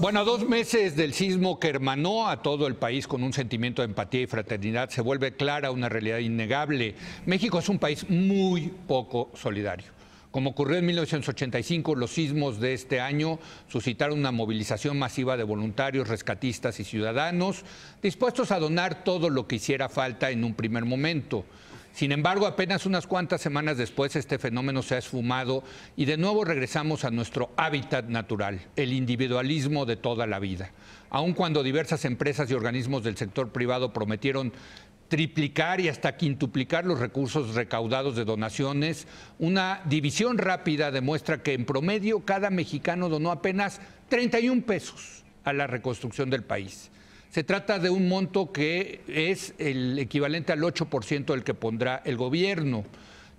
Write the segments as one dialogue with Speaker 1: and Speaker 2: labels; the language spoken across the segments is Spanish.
Speaker 1: Bueno, a 2 meses del sismo que hermanó a todo el país con un sentimiento de empatía y fraternidad, se vuelve clara una realidad innegable. México es un país muy poco solidario. Como ocurrió en 1985, los sismos de este año suscitaron una movilización masiva de voluntarios, rescatistas y ciudadanos dispuestos a donar todo lo que hiciera falta en un primer momento. Sin embargo, apenas unas cuantas semanas después, este fenómeno se ha esfumado y de nuevo regresamos a nuestro hábitat natural, el individualismo de toda la vida. Aun cuando diversas empresas y organismos del sector privado prometieron triplicar y hasta quintuplicar los recursos recaudados de donaciones, una división rápida demuestra que en promedio cada mexicano donó apenas 31 pesos a la reconstrucción del país. Se trata de un monto que es el equivalente al 8% del que pondrá el gobierno.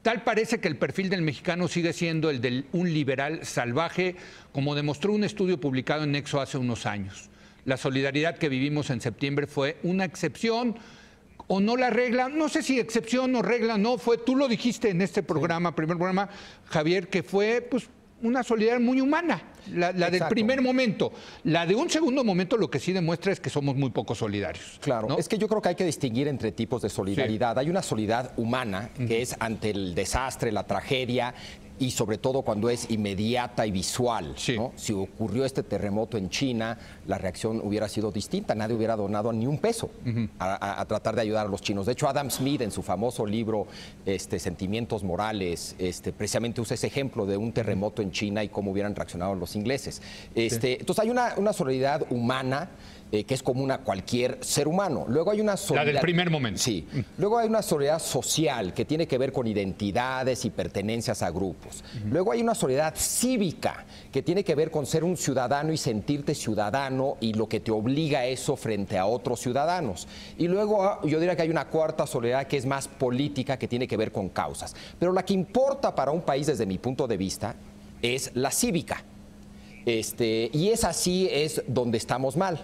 Speaker 1: Tal parece que el perfil del mexicano sigue siendo el de un liberal salvaje, como demostró un estudio publicado en Nexo hace unos años. La solidaridad que vivimos en septiembre fue una excepción o no la regla, no sé si excepción o regla, no, fue, tú lo dijiste en este programa, primer programa, Javier, que fue pues una solidaridad muy humana, la del primer momento. La de un segundo momento lo que sí demuestra es que somos muy poco solidarios.
Speaker 2: Claro, ¿no? Es que yo creo que hay que distinguir entre tipos de solidaridad. Sí. Hay una solidaridad humana, que es ante el desastre, la tragedia, y sobre todo cuando es inmediata y visual, sí, ¿no? Si ocurrió este terremoto en China, la reacción hubiera sido distinta, nadie hubiera donado ni un peso a tratar de ayudar a los chinos. De hecho, Adam Smith, en su famoso libro Sentimientos Morales, precisamente usa ese ejemplo de un terremoto en China y cómo hubieran reaccionado los ingleses. Entonces hay una solidaridad humana que es común a cualquier ser humano. Luego hay una solidaridad...
Speaker 1: La del primer momento.
Speaker 2: Sí. Luego hay una solidaridad social que tiene que ver con identidades y pertenencias a grupos. Luego hay una solidaridad cívica que tiene que ver con ser un ciudadano y sentirte ciudadano y lo que te obliga a eso frente a otros ciudadanos. Y luego yo diría que hay una cuarta solidaridad que es más política, que tiene que ver con causas. Pero la que importa para un país desde mi punto de vista es la cívica. Y es así es donde estamos mal.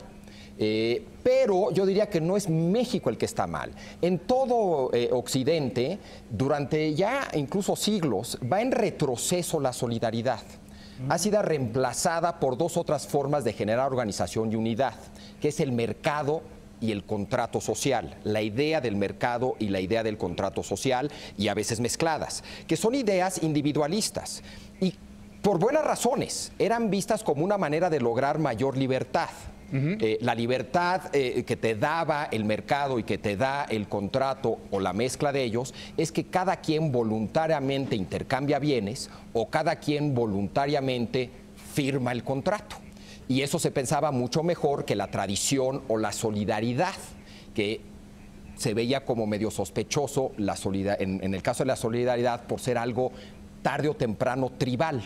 Speaker 2: Pero yo diría que no es México el que está mal. En todo Occidente, durante ya incluso siglos, va en retroceso la solidaridad. Ha sido reemplazada por dos otras formas de generar organización y unidad, que es el mercado y el contrato social, la idea del mercado y la idea del contrato social, y a veces mezcladas, que son ideas individualistas y por buenas razones eran vistas como una manera de lograr mayor libertad. La libertad que te daba el mercado y que te da el contrato o la mezcla de ellos es que cada quien voluntariamente intercambia bienes o cada quien voluntariamente firma el contrato. Y eso se pensaba mucho mejor que la tradición o la solidaridad, que se veía como medio sospechoso en el caso de la solidaridad por ser algo tarde o temprano tribal.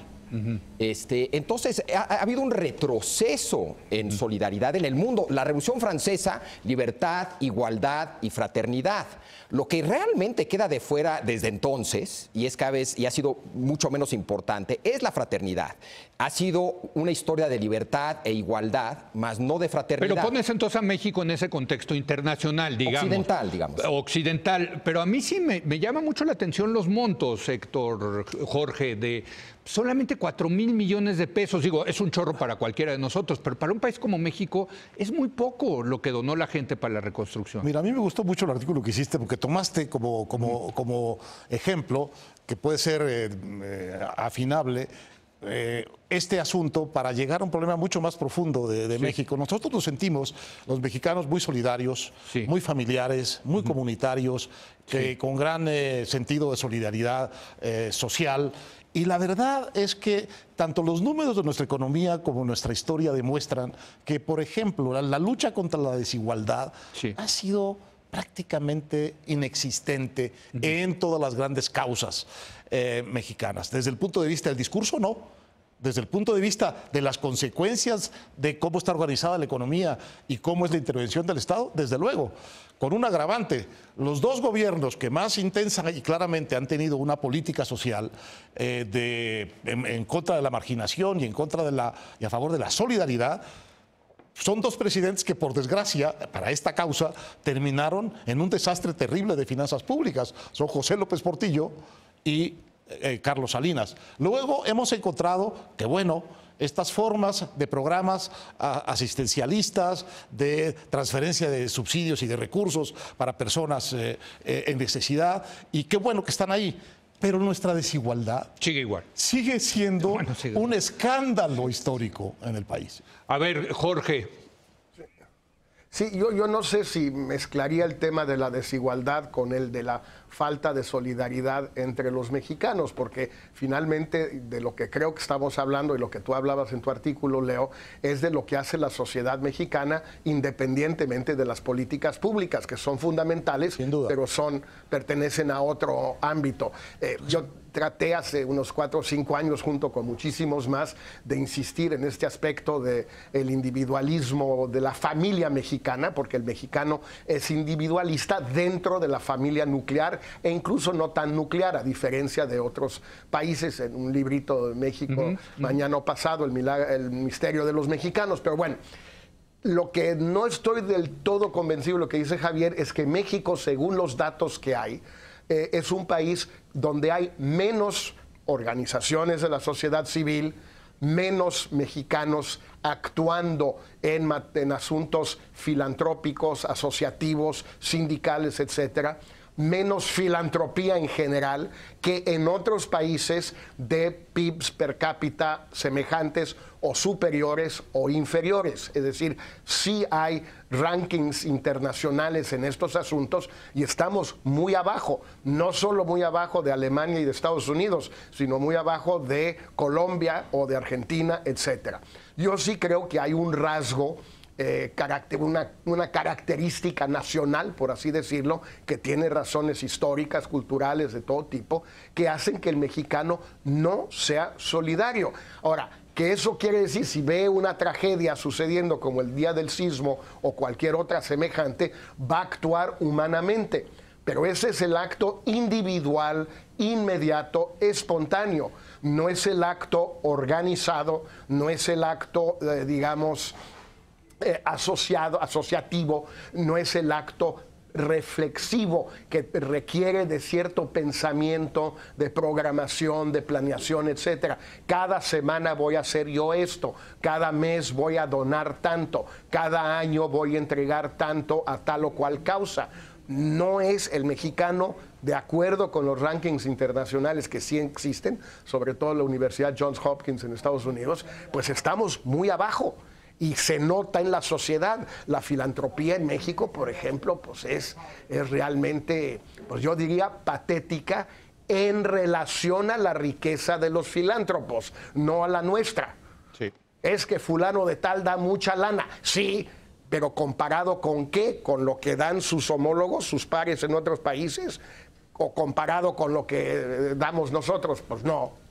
Speaker 2: Entonces ha habido un retroceso en solidaridad en el mundo. La Revolución Francesa, libertad, igualdad y fraternidad. Lo que realmente queda de fuera desde entonces, y es cada vez y ha sido mucho menos importante, es la fraternidad. Ha sido una historia de libertad e igualdad, más no de fraternidad.
Speaker 1: Pero pones entonces a México en ese contexto internacional, digamos.
Speaker 2: Occidental, digamos.
Speaker 1: Occidental. Pero a mí sí me llama mucho la atención los montos, Héctor, Jorge, de solamente 4,000 millones de pesos. Digo, es un chorro para cualquiera de nosotros, pero para un país como México es muy poco lo que donó la gente para la reconstrucción.
Speaker 3: Mira, a mí me gustó mucho el artículo que hiciste porque tomaste como ejemplo, que puede ser afinable, este asunto para llegar a un problema mucho más profundo de México. Nosotros nos sentimos, los mexicanos, muy solidarios, muy familiares, muy comunitarios, con gran sentido de solidaridad social. Y la verdad es que tanto los números de nuestra economía como nuestra historia demuestran que, por ejemplo, la lucha contra la desigualdad ha sido prácticamente inexistente en todas las grandes causas mexicanas. Desde el punto de vista del discurso, no. Desde el punto de vista de las consecuencias de cómo está organizada la economía y cómo es la intervención del Estado, desde luego, con un agravante. Los dos gobiernos que más intensa y claramente han tenido una política social en contra de la marginación y y a favor de la solidaridad, son dos presidentes que, por desgracia, para esta causa, terminaron en un desastre terrible de finanzas públicas. Son José López Portillo y Carlos Salinas. Luego hemos encontrado que, bueno, estas formas de programas asistencialistas, de transferencia de subsidios y de recursos para personas en necesidad, y qué bueno que están ahí. Pero nuestra desigualdad
Speaker 1: sigue igual.
Speaker 3: Sigue siendo
Speaker 1: sigue
Speaker 3: un escándalo histórico en el país.
Speaker 1: A ver, Jorge.
Speaker 4: Sí, yo no sé si mezclaría el tema de la desigualdad con el de la falta de solidaridad entre los mexicanos, porque finalmente de lo que creo que estamos hablando y lo que tú hablabas en tu artículo, Leo, es de lo que hace la sociedad mexicana independientemente de las políticas públicas, que son fundamentales,
Speaker 3: sin duda,
Speaker 4: pero pertenecen a otro ámbito. Yo traté hace unos 4 o 5 años, junto con muchísimos más, de insistir en este aspecto del individualismo de la familia mexicana, porque el mexicano es individualista dentro de la familia nuclear e incluso no tan nuclear, a diferencia de otros países. En un librito de México, mañana pasado, el misterio de los mexicanos. Pero bueno, lo que no estoy del todo convencido de lo que dice Javier es que México, según los datos que hay, es un país donde hay menos organizaciones de la sociedad civil, menos mexicanos actuando en asuntos filantrópicos, asociativos, sindicales, etcétera, menos filantropía en general que en otros países de PIBs per cápita semejantes o superiores o inferiores. Es decir, sí hay rankings internacionales en estos asuntos y estamos muy abajo, no solo muy abajo de Alemania y de Estados Unidos, sino muy abajo de Colombia o de Argentina, etcétera. Yo sí creo que hay un rasgo, una característica nacional, por así decirlo, que tiene razones históricas, culturales, de todo tipo, que hacen que el mexicano no sea solidario. Ahora, que eso quiere decir, si ve una tragedia sucediendo como el día del sismo o cualquier otra semejante, va a actuar humanamente. Pero ese es el acto individual, inmediato, espontáneo. No es el acto organizado, no es el acto, digamos, asociativo, no es el acto reflexivo que requiere de cierto pensamiento, de programación, de planeación, etcétera. Cada semana voy a hacer yo esto, cada mes voy a donar tanto, cada año voy a entregar tanto a tal o cual causa. No es el mexicano, de acuerdo con los rankings internacionales que sí existen, sobre todo la Universidad Johns Hopkins en Estados Unidos, pues estamos muy abajo. Y se nota en la sociedad. La filantropía en México, por ejemplo, pues es realmente, pues yo diría, patética en relación a la riqueza de los filántropos, no a la nuestra.
Speaker 1: Sí.
Speaker 4: Es que fulano de tal da mucha lana. Sí, pero ¿comparado con qué? ¿Con lo que dan sus homólogos, sus pares en otros países? ¿O comparado con lo que damos nosotros? Pues no.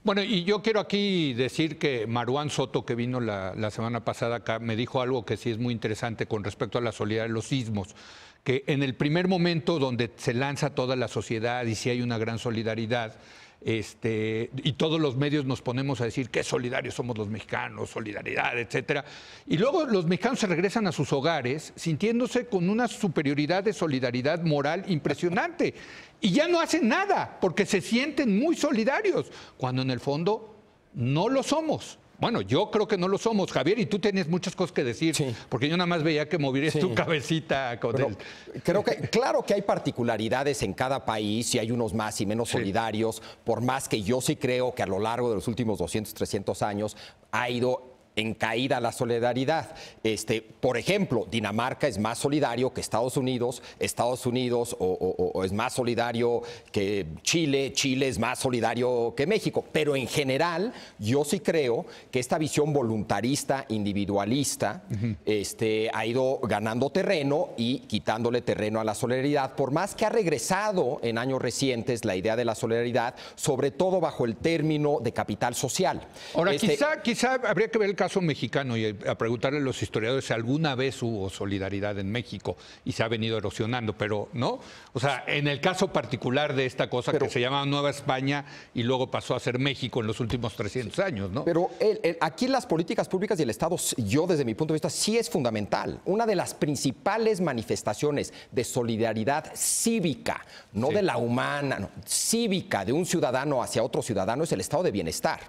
Speaker 1: Bueno, y yo quiero aquí decir que Maruán Soto, que vino la semana pasada acá, me dijo algo que sí es muy interesante con respecto a la solidaridad de los sismos, que en el primer momento donde se lanza toda la sociedad y sí hay una gran solidaridad, y todos los medios nos ponemos a decir qué solidarios somos los mexicanos, solidaridad, etcétera. Y luego los mexicanos se regresan a sus hogares sintiéndose con una superioridad de solidaridad moral impresionante. Y ya no hacen nada porque se sienten muy solidarios, cuando en el fondo no lo somos. Bueno, yo creo que no lo somos, Javier, y tú tienes muchas cosas que decir, sí, porque yo nada más veía que movías tu cabecita con él.
Speaker 2: Creo que, claro que hay particularidades en cada país y hay unos más y menos solidarios, por más que yo sí creo que a lo largo de los últimos 200, 300 años ha ido en caída la solidaridad. Por ejemplo, Dinamarca es más solidario que Estados Unidos o es más solidario que Chile es más solidario que México, pero en general yo sí creo que esta visión voluntarista, individualista, ha ido ganando terreno y quitándole terreno a la solidaridad, por más que ha regresado en años recientes la idea de la solidaridad, sobre todo bajo el término de capital social.
Speaker 1: Ahora, quizá habría que ver el caso mexicano y a preguntarle a los historiadores si alguna vez hubo solidaridad en México y se ha venido erosionando, pero no. O sea, en el caso particular de esta cosa que se llama Nueva España y luego pasó a ser México en los últimos 300 años, ¿no?
Speaker 2: Pero aquí las políticas públicas y el Estado, yo desde mi punto de vista, sí es fundamental. Una de las principales manifestaciones de solidaridad cívica, no de la humana, no, cívica, de un ciudadano hacia otro ciudadano, es el estado de bienestar.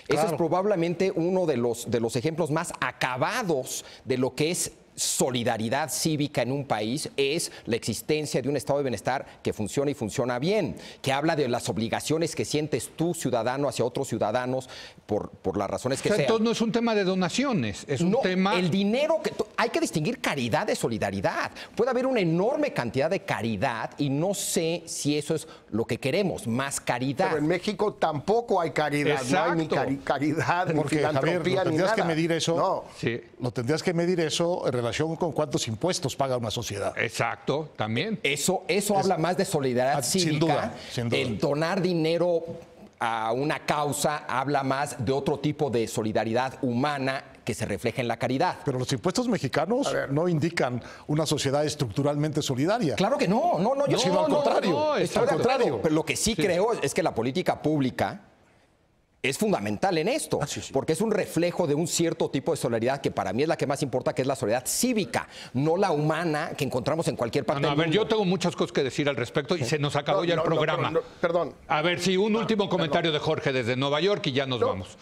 Speaker 2: Claro. Ese es probablemente uno de los ejemplos más acabados de lo que es solidaridad cívica en un país, es la existencia de un estado de bienestar que funciona y funciona bien, que habla de las obligaciones que sientes tú, ciudadano, hacia otros ciudadanos por las razones que sean.
Speaker 1: Entonces no es un tema de donaciones, es un tema...
Speaker 2: El dinero, hay que distinguir caridad de solidaridad. Puede haber una enorme cantidad de caridad y no sé si eso es lo que queremos, más caridad.
Speaker 4: Pero en México tampoco hay caridad,
Speaker 1: Exacto.
Speaker 4: No hay ni caridad,
Speaker 3: porque,
Speaker 4: ni filantropía,
Speaker 3: Javier, lo tendrías que medir eso.
Speaker 4: No.
Speaker 1: Sí.
Speaker 3: Lo tendrías que medir eso en relación con cuántos impuestos paga una sociedad.
Speaker 1: Exacto, también.
Speaker 2: Eso habla más de solidaridad cívica.
Speaker 3: Sin duda, sin duda.
Speaker 2: El donar dinero a una causa habla más de otro tipo de solidaridad humana que se refleja en la caridad.
Speaker 3: Pero los impuestos mexicanos no indican una sociedad estructuralmente solidaria.
Speaker 2: Claro que no.
Speaker 3: Sino al contrario.
Speaker 2: Al contrario. Pero lo que sí creo es que la política pública es fundamental en esto, porque es un reflejo de un cierto tipo de solidaridad que para mí es la que más importa, que es la solidaridad cívica, no la humana que encontramos en cualquier parte del mundo.
Speaker 1: A ver, yo tengo muchas cosas que decir al respecto y se nos acabó ya el programa.
Speaker 4: Perdón.
Speaker 1: A ver, sí, un último comentario de Jorge desde Nueva York y ya nos vamos.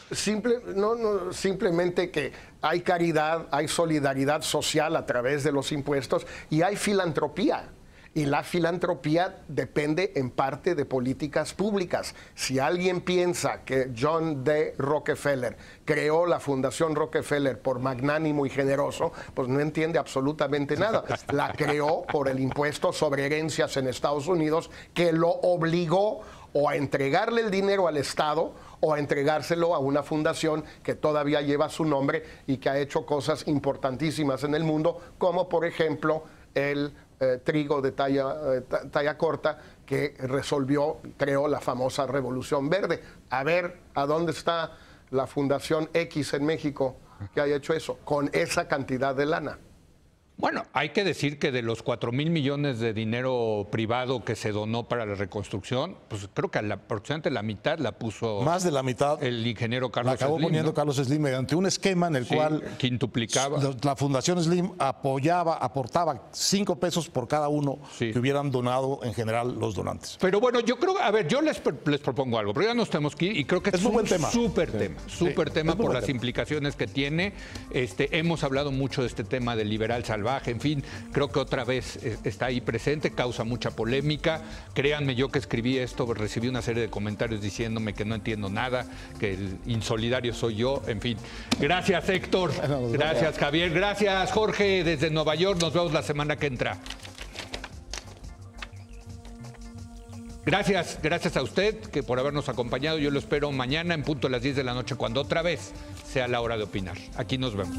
Speaker 4: Simplemente que hay caridad, hay solidaridad social a través de los impuestos y hay filantropía. Y la filantropía depende en parte de políticas públicas. Si alguien piensa que John D. Rockefeller creó la Fundación Rockefeller por magnánimo y generoso, pues no entiende absolutamente nada. La creó por el impuesto sobre herencias en Estados Unidos, que lo obligó o a entregarle el dinero al Estado o a entregárselo a una fundación que todavía lleva su nombre y que ha hecho cosas importantísimas en el mundo, como por ejemplo el trigo de talla corta que creó la famosa Revolución Verde. A ver, ¿a dónde está la Fundación X en México que haya hecho eso? Con esa cantidad de lana.
Speaker 1: Bueno, hay que decir que de los 4,000 millones de dinero privado que se donó para la reconstrucción, pues creo que aproximadamente la mitad la puso...
Speaker 3: Más de la mitad.
Speaker 1: El ingeniero Carlos
Speaker 3: la acabó
Speaker 1: Slim,
Speaker 3: poniendo
Speaker 1: ¿no?
Speaker 3: Carlos Slim mediante un esquema en el cual...
Speaker 1: Quintuplicaba.
Speaker 3: La Fundación Slim aportaba 5 pesos por cada uno que hubieran donado en general los donantes.
Speaker 1: Pero bueno, yo creo, a ver, yo les propongo algo, pero ya nos tenemos que ir y creo que es un buen tema. Súper tema por las implicaciones que tiene. Hemos hablado mucho de este tema del liberal salvaje. En fin, creo que otra vez está ahí presente, causa mucha polémica. Créanme, yo que escribí esto, recibí una serie de comentarios diciéndome que no entiendo nada, que el insolidario soy yo, en fin. Gracias, Héctor. Gracias, Javier. Gracias, Jorge, desde Nueva York. Nos vemos la semana que entra. Gracias a usted que por habernos acompañado. Yo lo espero mañana en punto a las 10 de la noche, cuando otra vez sea la hora de opinar. Aquí nos vemos.